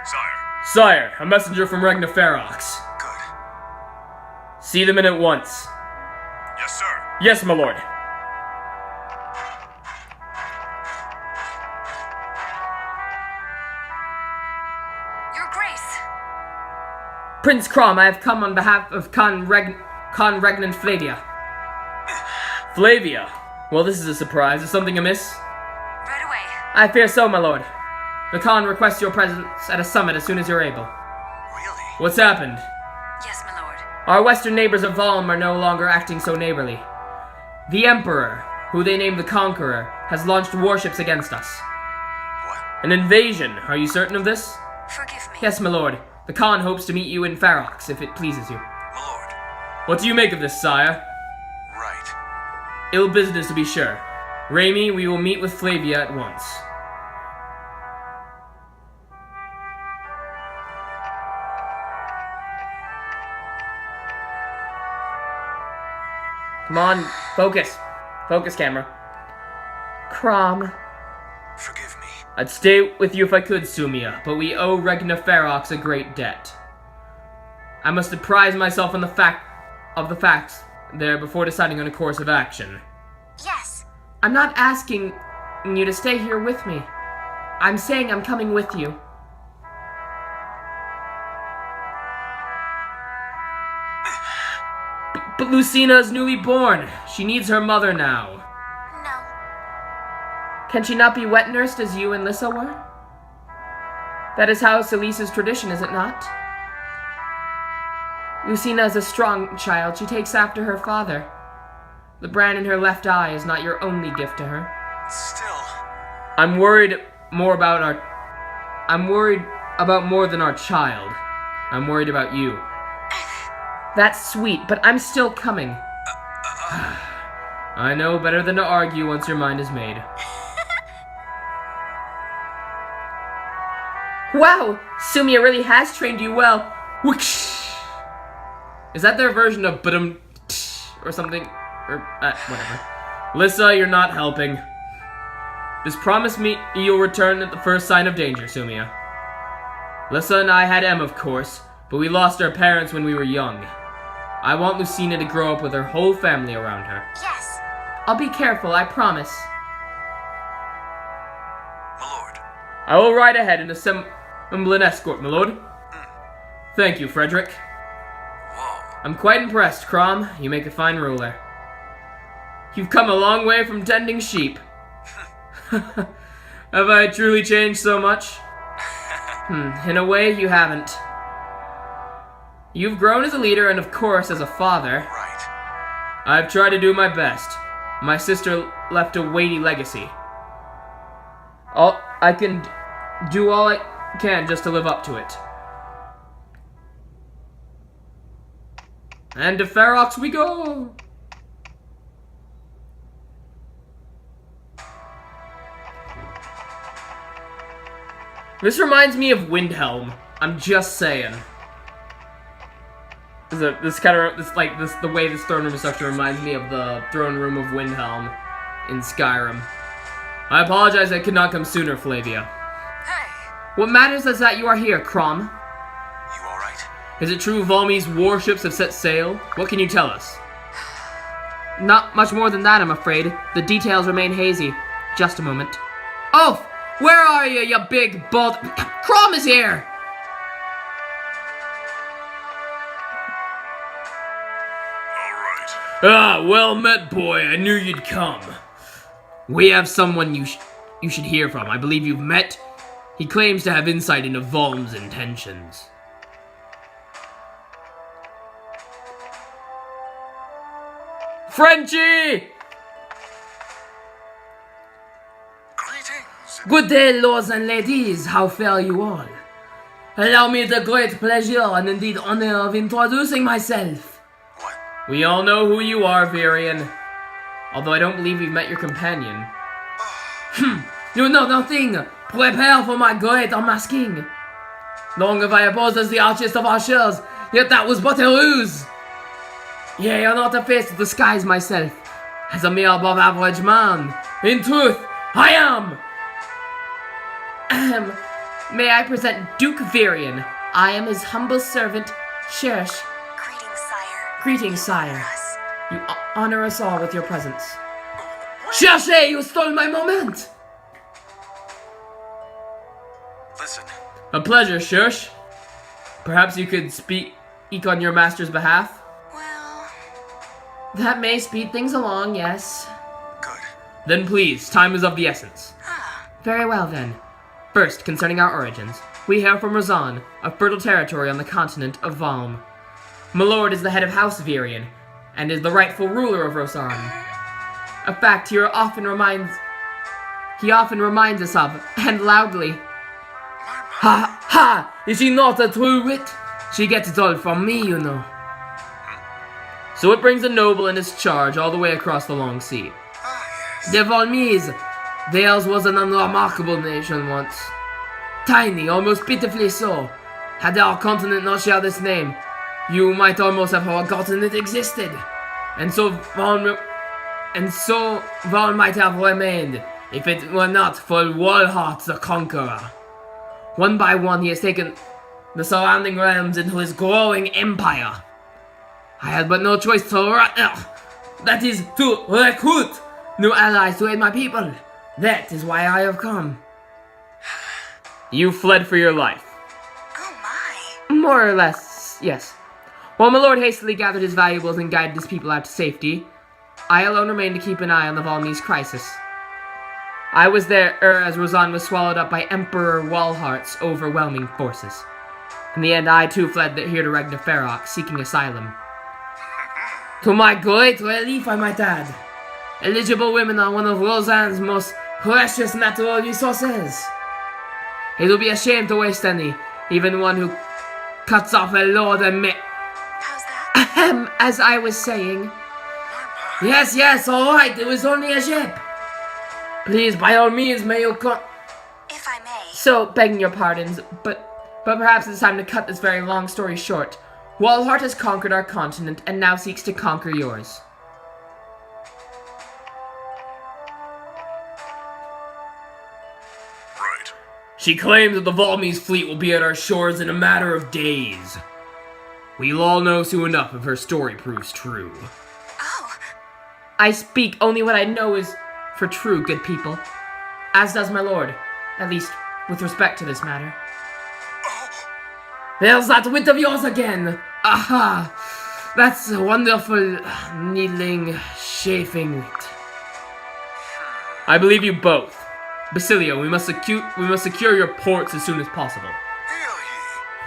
Sire. Sire, a messenger from Ferox. Good. See them in at once. Yes, sir. Yes, my lord. Your Grace. Prince Crom, I have come on behalf of Con Regnant Flavia. Flavia? Well, this is a surprise. Is something amiss? Right away. I fear so, my lord. The Khan requests your presence at a summit as soon as you're able. Really? What's happened? Yes, my lord. Our western neighbors of Valm are no longer acting so neighborly. The Emperor, who they name the Conqueror, has launched warships against us. What? An invasion. Are you certain of this? Forgive me. Yes, my lord. The Khan hopes to meet you in Ferox, if it pleases you. My lord. What do you make of this, sire? Right. Ill business, to be sure. Raimi, we will meet with Flavia at once. Come on, focus. Focus, camera. Crom. Forgive me. I'd stay with you if I could, Sumia, but we owe Regna Ferox a great debt. I must apprise myself of the facts there before deciding on a course of action. Yes. I'm not asking you to stay here with me. I'm saying I'm coming with you. But Lucina is newly born. She needs her mother now. No. Can she not be wet nursed as you and Lissa were? That is how Celice's tradition, is it not? Lucina is a strong child. She takes after her father. The brand in her left eye is not your only gift to her. Still. I'm worried about more than our child. I'm worried about you. That's sweet, but I'm still coming. I know better than to argue once your mind is made. Wow! Sumia really has trained you well. Whoosh! Is that their version of badum or something? Or, whatever. Lissa, you're not helping. Just promise me you'll return at the first sign of danger, Sumia. Lissa and I had Em, of course, but we lost our parents when we were young. I want Lucina to grow up with her whole family around her. Yes. I'll be careful, I promise. My lord. I will ride ahead in a Emblem escort, my lord. Thank you, Frederick. Whoa. I'm quite impressed, Crom. You make a fine ruler. You've come a long way from tending sheep. Have I truly changed so much? In a way, you haven't. You've grown as a leader and, of course, as a father. Right. I've tried to do my best. My sister left a weighty legacy. I can do all I can just to live up to it. And to Ferox we go! This reminds me of Windhelm. I'm just saying. The way this throne room is structured reminds me of the throne room of Windhelm in Skyrim. I apologize I could not come sooner, Flavia. Hey. What matters is that you are here, Crom. You alright? Is it true Valmy's warships have set sail? What can you tell us? Not much more than that, I'm afraid. The details remain hazy. Just a moment. Oh! Where are you, you big bald... Crom is here! Ah, well met, boy. I knew you'd come. We have someone you should hear from. I believe you've met. He claims to have insight into Valm's intentions. Frenchie! Greetings. Good day, lords and ladies. How fare you all? Allow me the great pleasure and indeed honor of introducing myself. What? We all know who you are, Varian. Although I don't believe we've met your companion. You know nothing. Prepare for my great unmasking. Long have I opposed as the archest of archers, yet that was but a ruse. Yea, I not to face the skies myself, as a mere above average man. In truth, I am May I present Duke Varian. I am his humble servant, Sherish. Greetings, sire. Greetings, sire. Us. You honor us all with your presence. Cherchez, you stole my moment! Listen, A pleasure, Sherish. Perhaps you could speak on your master's behalf? Well, That may speed things along, yes. good. Then please, time is of the essence. ah, Very well then. First, concerning our origins, we hail from Razan, a fertile territory on the continent of Valm. My lord is the head of House Varian, and is the rightful ruler of Razan. A fact he often reminds us of, and loudly. Ha ha! Is she not a true wit? She gets it all from me, you know. So it brings a noble and his charge all the way across the long sea. Ah, yes. The Valmese, theirs was an unremarkable nation once. Tiny, almost pitifully so. Had our continent not shared this name, you might almost have forgotten it existed. And so Val might have remained, if it were not for Walhart the Conqueror. One by one he has taken the surrounding realms into his growing empire. I had but no choice to recruit new allies to aid my people. That is why I have come. You fled for your life. oh my. More or less, yes. While my lord hastily gathered his valuables and guided his people out to safety, I alone remained to keep an eye on the Valmese crisis. I was there as Razan was swallowed up by Emperor Walhart's overwhelming forces. In the end, I too fled here to Ragnarok, seeking asylum. To my great relief, I might add. Eligible women are one of Roseanne's most precious natural resources. It will be a shame to waste any, even one who cuts off a lord and How's that? as I was saying. Yes, alright, it was only a ship. Please, by all means, may you come. If I may. So, begging your pardons, but perhaps it's time to cut this very long story short. Walhart has conquered our continent and now seeks to conquer yours. Right. She claims that the Valmese fleet will be at our shores in a matter of days. We'll all know soon enough if her story proves true. Oh, I speak only what I know is for true, good people. As does my lord, at least with respect to this matter. There's that wit of yours again! Aha! That's a wonderful, needling, chafing wit. I believe you both. Basilio, we must secure your ports as soon as possible. Hail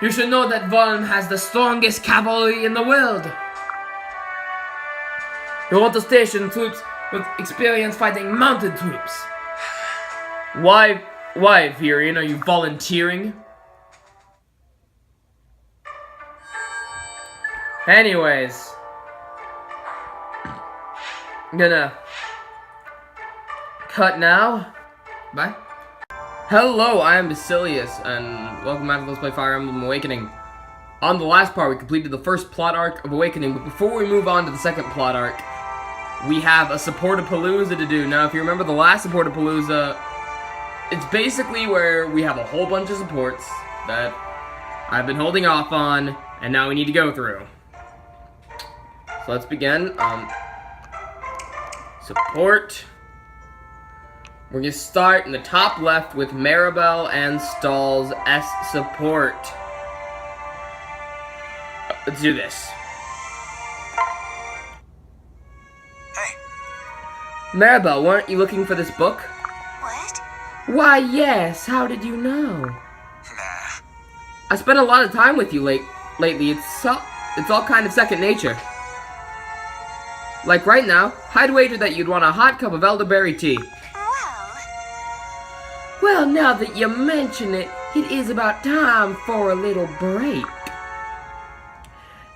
ye. You should know that Valm has the strongest cavalry in the world. You want to station troops with experience fighting mounted troops. Why, Varian, are you volunteering? Anyways, I'm gonna cut now. Bye. Hello, I am Basileus, and welcome back to Let's Play Fire Emblem Awakening. On the last part, we completed the first plot arc of Awakening, but before we move on to the second plot arc, we have a Supportapalooza to do. Now, if you remember the last Supportapalooza, it's basically where we have a whole bunch of supports that I've been holding off on, and now we need to go through. So let's begin. Support. We're going to start in the top left with Maribel and Stahl's S support. Let's do this. Hey, Maribel, weren't you looking for this book? what? Why, yes. How did you know? nah. I spent a lot of time with you lately. It's all kind of second nature. Like right now, I'd wager that you'd want a hot cup of elderberry tea. Well, now that you mention it, it is about time for a little break.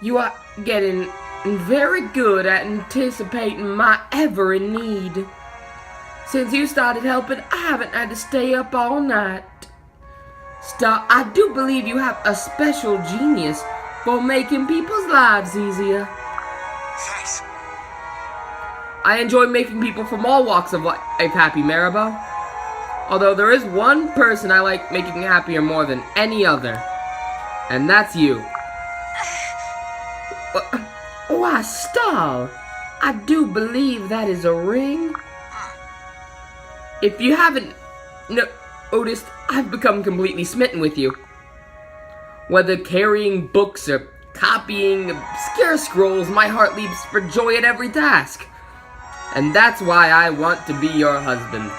You are getting very good at anticipating my every need. Since you started helping, I haven't had to stay up all night. I do believe you have a special genius for making people's lives easier. Thanks. I enjoy making people from all walks of life happy, Maribel. Although there is one person I like making happier more than any other. And that's you. Why, Stahl, I do believe that is a ring. If you haven't noticed, I've become completely smitten with you. Whether carrying books or copying obscure scrolls, my heart leaps for joy at every task. And that's why I want to be your husband.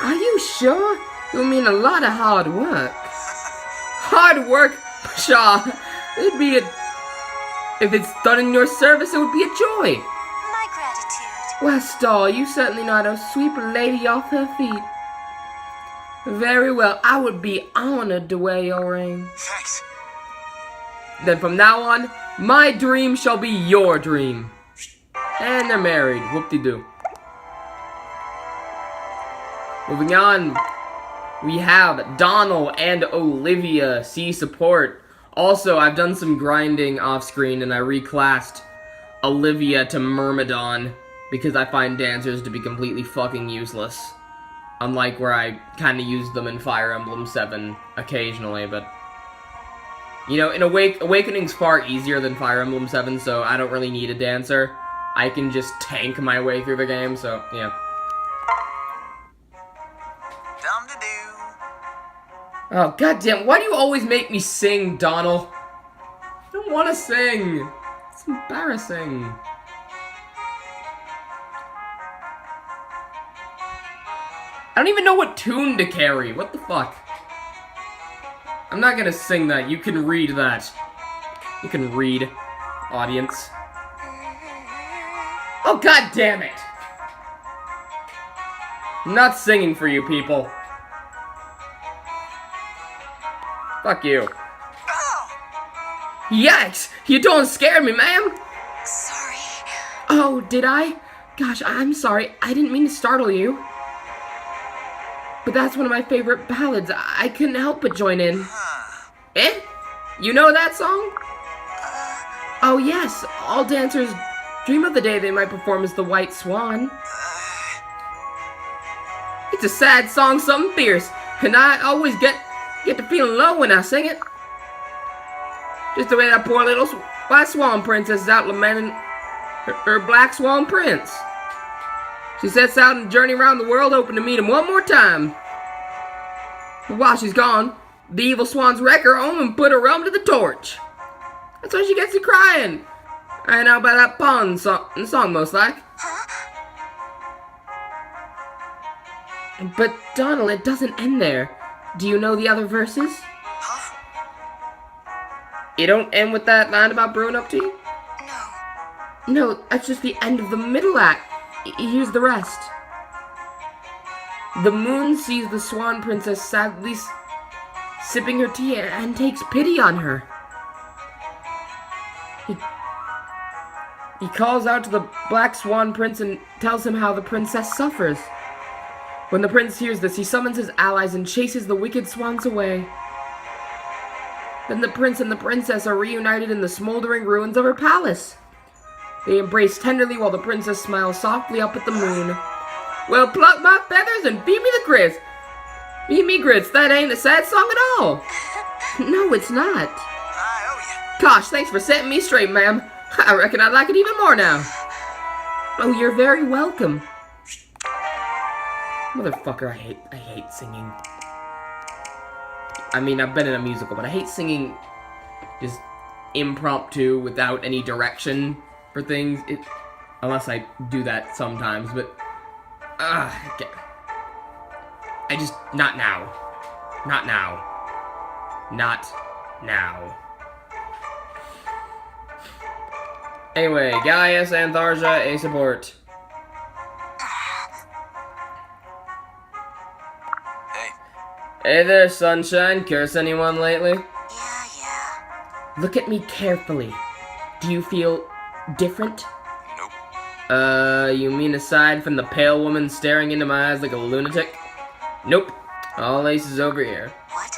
Are you sure? You'll mean a lot of hard work. Hard work? Pshaw. It'd be if it's done in your service, it would be a joy. My gratitude. Well, Stahl, you certainly know how to sweep a lady off her feet. Very well, I would be honored to wear your ring. Thanks. Then from now on, my dream shall be your dream. And they're married. Whoop-de-doo. Moving on, we have Donald and Olivia. See support. Also, I've done some grinding off-screen and I reclassed Olivia to Myrmidon because I find dancers to be completely fucking useless. Unlike where I kind of use them in Fire Emblem 7 occasionally, but... You know, in Awakening's far easier than Fire Emblem 7, so I don't really need a dancer. I can just tank my way through the game, so, yeah. Oh, goddamn, why do you always make me sing, Donald? I don't want to sing. It's embarrassing. I don't even know what tune to carry. What the fuck? I'm not gonna sing that. You can read that. You can read, audience. Oh, god damn it! I'm not singing for you people. Fuck you. Yikes! You don't scare me, ma'am! Sorry. Oh, did I? Gosh, I'm sorry. I didn't mean to startle you. But that's one of my favorite ballads. I couldn't help but join in. Eh? You know that song? Oh yes, all dancers dream of the day they might perform as the White Swan. It's a sad song, something fierce, and I always get to feeling low when I sing it. Just the way that poor little White Swan princess is out lamenting her Black Swan prince. She sets out on a journey around the world, hoping to meet him one more time. But while she's gone, the evil swans wreck her home and put her realm to the torch. That's why she gets to crying. I know about that pawn song most like. But Donald, it doesn't end there. Do you know the other verses? It don't end with that line about brewing up tea? No, that's just the end of the middle act. Here's the rest. The moon sees the swan princess sadly sipping her tea and takes pity on her. He calls out to the black swan prince and tells him how the princess suffers. When the prince hears this, he summons his allies and chases the wicked swans away. Then the prince and the princess are reunited in the smoldering ruins of her palace. They embrace tenderly while the princess smiles softly up at the moon. Well, pluck my feathers and feed me the grits. Feed me grits, that ain't a sad song at all. No, it's not. I owe you. Gosh, thanks for setting me straight, ma'am. I reckon I like it even more now. Oh, you're very welcome. Motherfucker, I hate singing. I mean, I've been in a musical, but I hate singing just impromptu without any direction for things. Unless I do that sometimes, but I just not now. Not now. Not now. Anyway, Gaius and Tharja, a support. Hey there, sunshine. Curse anyone lately? Yeah. Look at me carefully. Do you feel different? Nope. You mean aside from the pale woman staring into my eyes like a lunatic? Nope. All aces over here. What?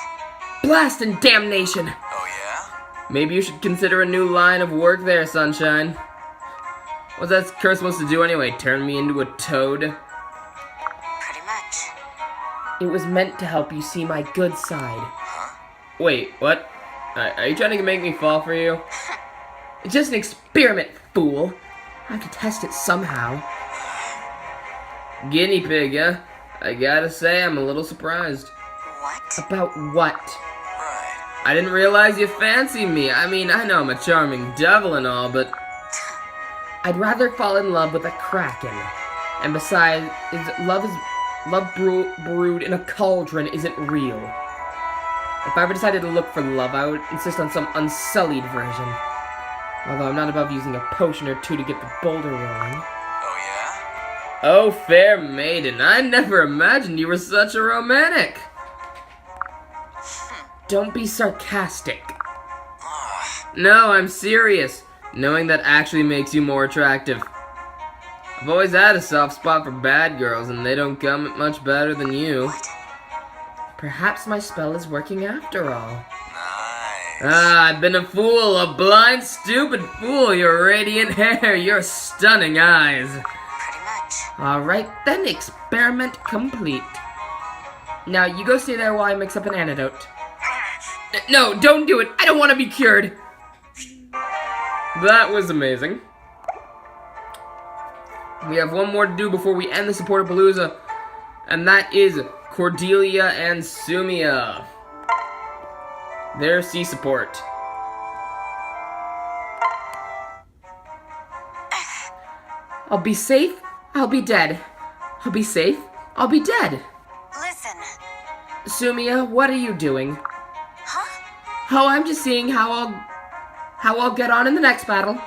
Blast and damnation! Oh, yeah? Maybe you should consider a new line of work there, sunshine. What's that curse supposed to do anyway? Turn me into a toad? It was meant to help you see my good side. Wait, what? Are you trying to make me fall for you? It's just an experiment, fool. I have to test it somehow. Guinea pig, yeah? I gotta say, I'm a little surprised. What? About what? Right. I didn't realize you fancy me. I mean, I know I'm a charming devil and all, but I'd rather fall in love with a kraken. And besides, love brewed in a cauldron isn't real. If I ever decided to look for love, I would insist on some unsullied version. Although I'm not above using a potion or two to get the boulder rolling. Oh, yeah? Oh, fair maiden, I never imagined you were such a romantic. Don't be sarcastic. No, I'm serious. Knowing that actually makes you more attractive. I've always had a soft spot for bad girls, and they don't come much better than you. What? Perhaps my spell is working after all. Nice. Ah, I've been a fool, a blind, stupid fool. Your radiant hair, your stunning eyes. Pretty much. Alright then, experiment complete. Now, you go stay there while I mix up an antidote. No, don't do it. I don't want to be cured. That was amazing. We have one more to do before we end the Supportapalooza, and that is Cordelia and Sumia. Their sea support. I'll be safe, I'll be dead. I'll be safe, I'll be dead. Listen. Sumia, what are you doing? Huh? Oh, I'm just seeing how I'll get on in the next battle.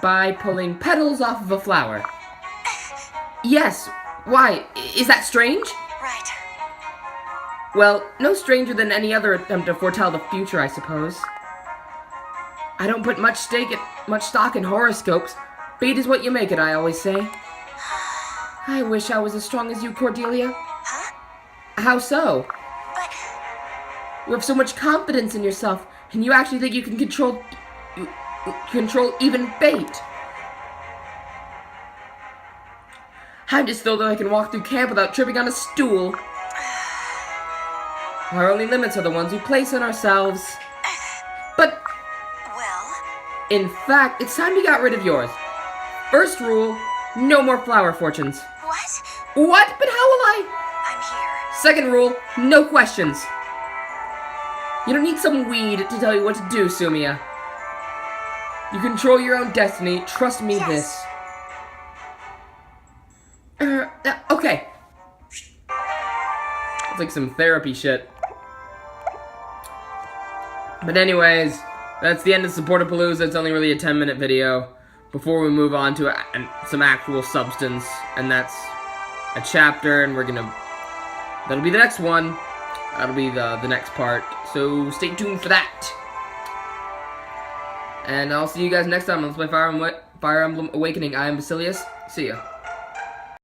By pulling petals off of a flower. Yes, why? Is that strange? Right. Well, no stranger than any other attempt to foretell the future, I suppose. I don't put much stock in horoscopes. Fate is what you make it, I always say. I wish I was as strong as you, Cordelia. Huh? How so? But You have so much confidence in yourself, and you actually think you can control even fate. I'm just thrilled that I can walk through camp without tripping on a stool. Our only limits are the ones we place on ourselves. But, well, in fact, it's time you got rid of yours. First rule, no more flower fortunes. what? What? But how will I? I'm here. Second rule, no questions. You don't need some weed to tell you what to do, Sumia. You control your own destiny. Trust me Yes. this. Okay. It's like some therapy shit. But anyways, that's the end of Supportapalooza. It's only really a 10-minute video before we move on to some actual substance. And that's a chapter, and that'll be the next one. That'll be the next part. So stay tuned for that. And I'll see you guys next time on Let's Play Fire Emblem Awakening. I am Basileus. See ya.